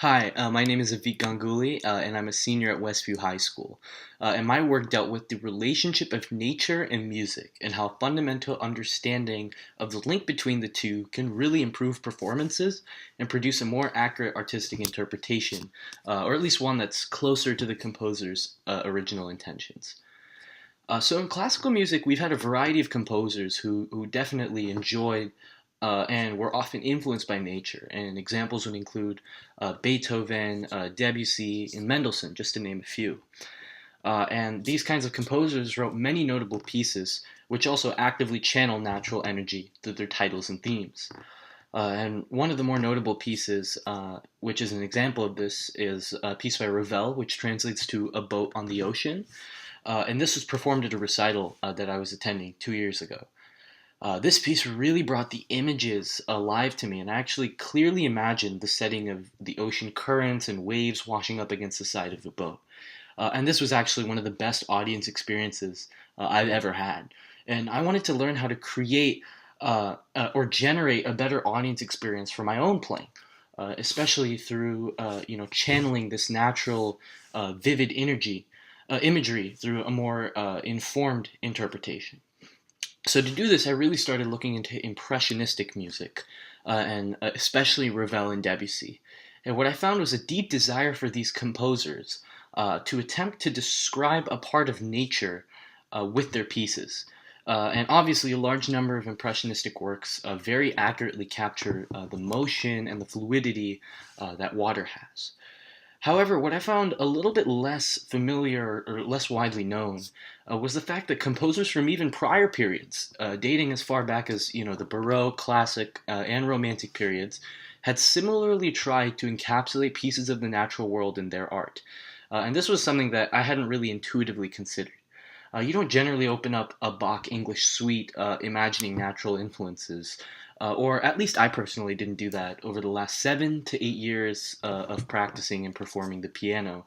Hi, my name is Aveek Ganguly, and I'm a senior at Westview High School. And my work dealt with the relationship of nature and music, and how fundamental understanding of the link between the two can really improve performances and produce a more accurate artistic interpretation, or at least one that's closer to the composer's original intentions. So in classical music, we've had a variety of composers who definitely enjoyed and were often influenced by nature. And examples would include Beethoven, Debussy, and Mendelssohn, just to name a few. And these kinds of composers wrote many notable pieces, which also actively channel natural energy through their titles and themes. And one of the more notable pieces, which is an example of this, is a piece by Ravel, which translates to A Boat on the Ocean. And this was performed at a recital that I was attending 2 years ago. This piece really brought the images alive to me, and I actually clearly imagined the setting of the ocean currents and waves washing up against the side of the boat. And this was actually one of the best audience experiences I've ever had. And I wanted to learn how to create or generate a better audience experience for my own playing, especially through channeling this natural, vivid imagery through a more informed interpretation. So to do this, I really started looking into impressionistic music, and especially Ravel and Debussy. And what I found was a deep desire for these composers to attempt to describe a part of nature with their pieces. And obviously, a large number of impressionistic works very accurately capture the motion and the fluidity that water has. However, what I found a little bit less familiar or less widely known was the fact that composers from even prior periods, dating as far back as the Baroque, Classic, and Romantic periods, had similarly tried to encapsulate pieces of the natural world in their art. And this was something that I hadn't really intuitively considered. You don't generally open up a Bach English suite imagining natural influences, or at least I personally didn't do that over the last 7 to 8 years of practicing and performing the piano.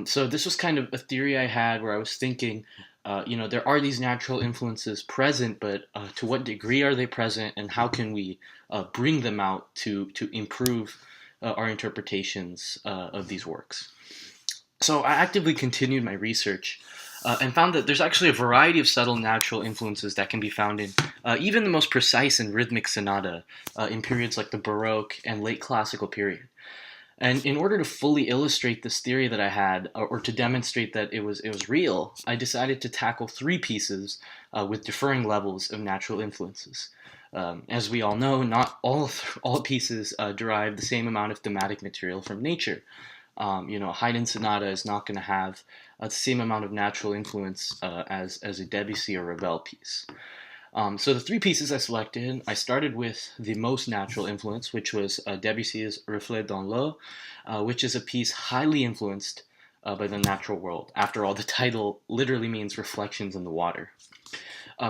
So this was kind of a theory I had where I was thinking, there are these natural influences present, but to what degree are they present, and how can we bring them out to improve our interpretations of these works? So I actively continued my research and found that there's actually a variety of subtle natural influences that can be found in even the most precise and rhythmic sonata in periods like the Baroque and late Classical period. And in order to fully illustrate this theory that I had, or to demonstrate that it was real, I decided to tackle three pieces with differing levels of natural influences. As we all know, not all pieces derive the same amount of thematic material from nature. A Haydn sonata is not going to have the same amount of natural influence as a Debussy or Ravel piece. So the three pieces I selected, I started with the most natural influence, which was Debussy's Reflet dans l'eau, which is a piece highly influenced by the natural world. After all, the title literally means reflections in the water.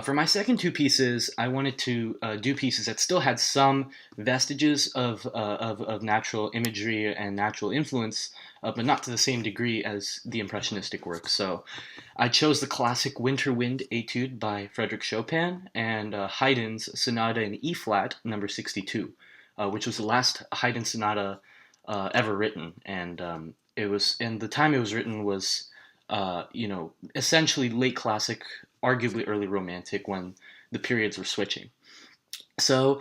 For my second two pieces, I wanted to do pieces that still had some vestiges of natural imagery and natural influence, but not to the same degree as the impressionistic work. So I chose the classic Winter Wind Etude by Frédéric Chopin and Haydn's Sonata in E flat, number 62, which was the last Haydn sonata ever written, and the time it was written was essentially late classic, arguably early romantic, when the periods were switching. So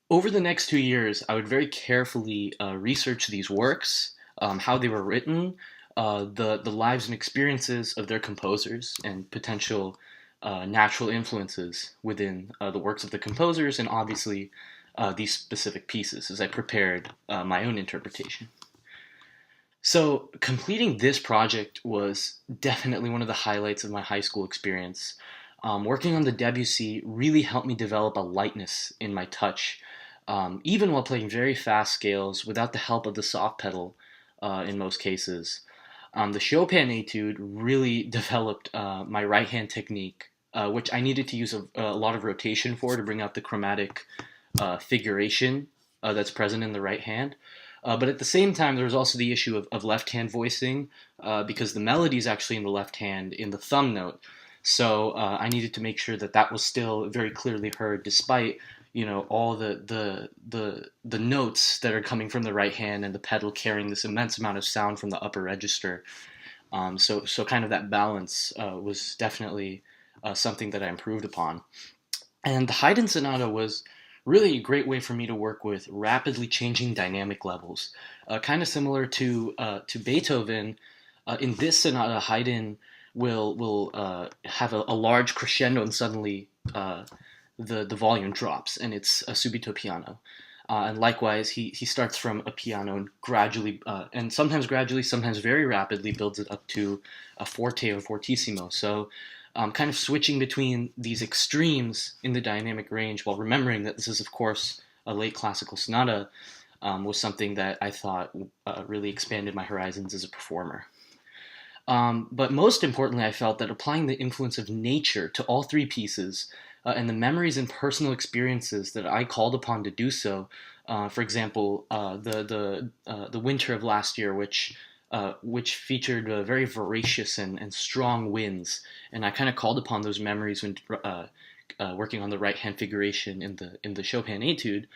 over the next 2 years, I would very carefully research these works, how they were written, the lives and experiences of their composers, and potential natural influences within the works of the composers, and obviously these specific pieces as I prepared my own interpretation. So, completing this project was definitely one of the highlights of my high school experience. Working on the Debussy really helped me develop a lightness in my touch, even while playing very fast scales without the help of the soft pedal in most cases. The Chopin Etude really developed my right hand technique, which I needed to use a lot of rotation for to bring out the chromatic figuration that's present in the right hand. But at the same time, there was also the issue of left hand voicing because the melody is actually in the left hand in the thumb note. So I needed to make sure that that was still very clearly heard despite all the notes that are coming from the right hand and the pedal carrying this immense amount of sound from the upper register. So kind of that balance was definitely something that I improved upon. And the Haydn Sonata was really a great way for me to work with rapidly changing dynamic levels, kind of similar to Beethoven. In this sonata, Haydn will have a large crescendo, and suddenly the volume drops, and it's a subito piano. And likewise, he starts from a piano and gradually, and sometimes gradually, sometimes very rapidly, builds it up to a forte or fortissimo. So, kind of switching between these extremes in the dynamic range, while remembering that this is, of course, a late classical sonata, was something that I thought really expanded my horizons as a performer. But most importantly, I felt that applying the influence of nature to all three pieces and the memories and personal experiences that I called upon to do so, for example, the winter of last year, which featured very voracious and strong winds, and I kind of called upon those memories when working on the right hand figuration in the Chopin Etude,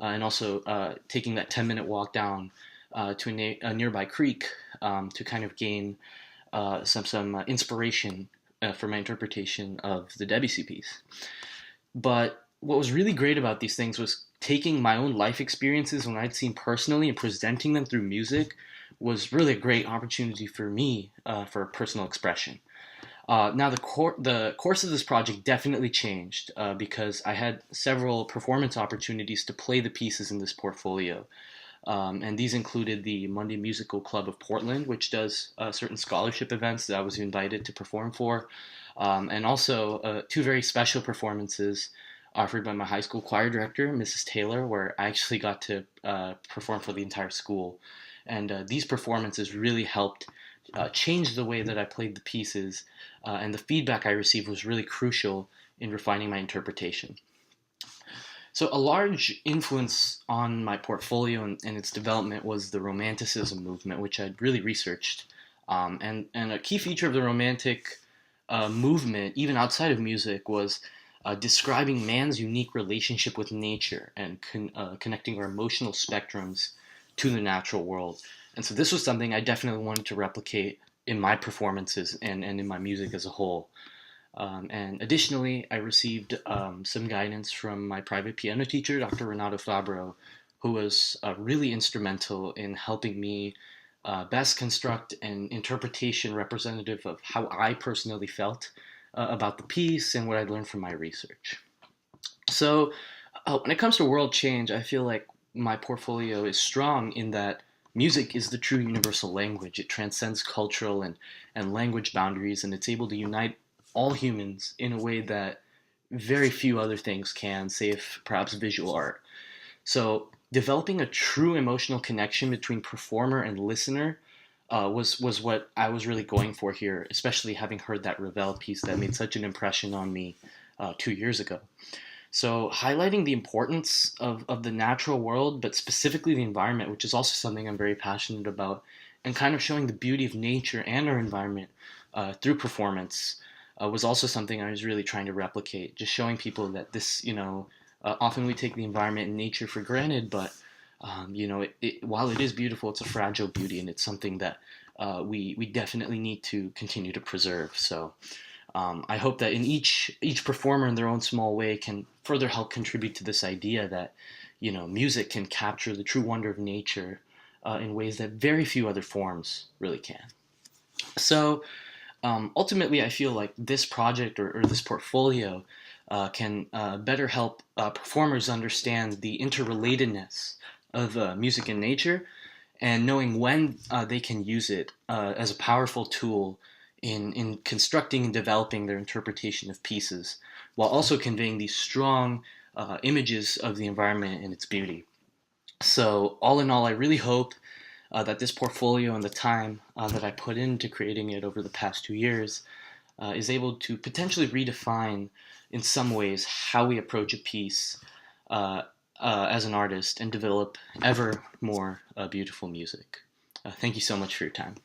and also taking that 10-minute walk down to a nearby creek to kind of gain some inspiration for my interpretation of the Debussy piece. But what was really great about these things was taking my own life experiences when I'd seen personally and presenting them through music was really a great opportunity for me for personal expression. Now the course of this project definitely changed because I had several performance opportunities to play the pieces in this portfolio. And these included the Monday Musical Club of Portland, which does certain scholarship events that I was invited to perform for, and also two very special performances offered by my high school choir director, Mrs. Taylor, where I actually got to perform for the entire school. And these performances really helped change the way that I played the pieces, and the feedback I received was really crucial in refining my interpretation. So a large influence on my portfolio and its development was the Romanticism movement, which I'd really researched. And a key feature of the Romantic movement, even outside of music, was describing man's unique relationship with nature and connecting our emotional spectrums to the natural world. And so this was something I definitely wanted to replicate in my performances and in my music as a whole. And additionally, I received some guidance from my private piano teacher, Dr. Renato Fabro, who was really instrumental in helping me best construct an interpretation representative of how I personally felt about the piece and what I learned from my research. So, when it comes to world change, I feel like my portfolio is strong in that music is the true universal language. It transcends cultural and language boundaries, and it's able to unite all humans in a way that very few other things can, save perhaps visual art. So, developing a true emotional connection between performer and listener was what I was really going for here, especially having heard that Ravel piece that made such an impression on me 2 years ago. So, highlighting the importance of the natural world, but specifically the environment, which is also something I'm very passionate about, and kind of showing the beauty of nature and our environment through performance was also something I was really trying to replicate. Just showing people that this, often we take the environment and nature for granted, but while it is beautiful, it's a fragile beauty, and it's something that we definitely need to continue to preserve. So I hope that in each performer in their own small way can further help contribute to this idea that music can capture the true wonder of nature in ways that very few other forms really can. So ultimately, I feel like this project or this portfolio can better help performers understand the interrelatedness of music and nature, and knowing when they can use it as a powerful tool in constructing and developing their interpretation of pieces, while also conveying these strong images of the environment and its beauty. So, all in all, I really hope that this portfolio and the time that I put into creating it over the past 2 years is able to potentially redefine, in some ways, how we approach a piece as an artist and develop ever more beautiful music. Thank you so much for your time.